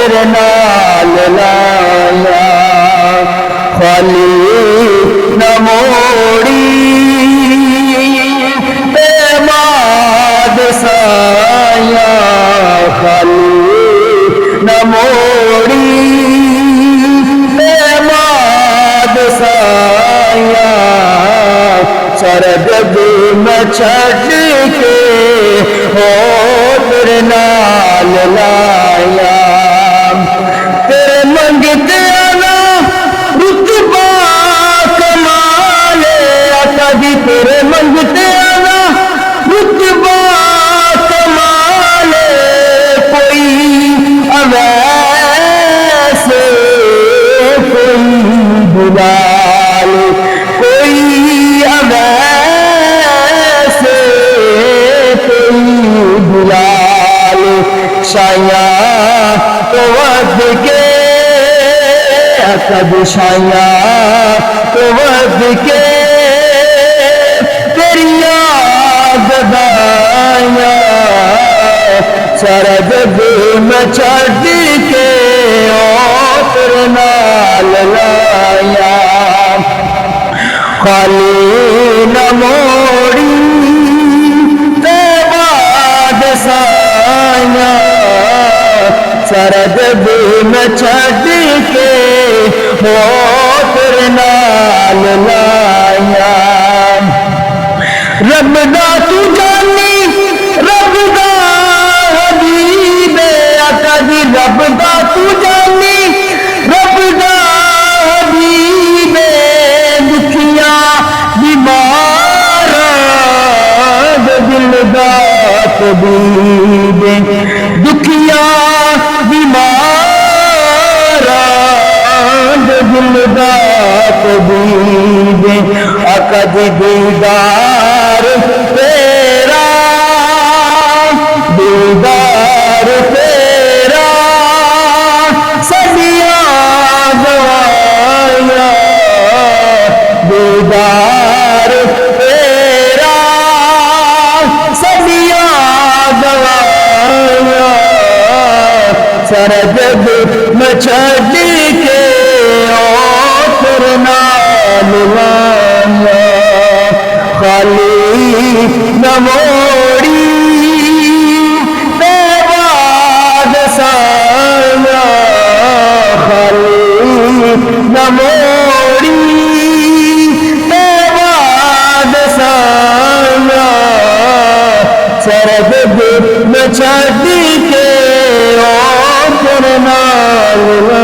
تیرے نال لایا خالی نہ موڑی ماد سایا خالی نہ موڑی ماد سایا سرگد میں چھٹ کے ہو تیرے نال لایا تیرے منگتے آنا رتبہ کمالے آقا جی تیرے منگتے آنا رتبہ کمالے کوئی اویسے کوئی بلال کوئی اویسے کوئی بلال شایاں تو ود کے قد شایاں تو ود کے تیری یاد دایا سارا جگ میں چھڑ کے او تیرے نال لایا خالی نہ موڑی بعد سایا سارا جگ میں چھڑ کے ہو تیرے نال لایا رب دا تو جانی رب دا حبیب آقا جی رب دا تو جانی رب دا حبیب دکھیاں بیماراں دل دا طبیب دکھیاں بیماراں دل دا طبیب آقا جی دیدار تیرا دیدار تیرا سدیاں گوایا دیدار تیرا سدیاں گوایا سارا جگ میں چھڑ کے او تیرے نال لایا خالی نہ موڑی بعد سایا خالی نہ موڑی بعد سایا سرد میں چھڑ کے او تیرے نال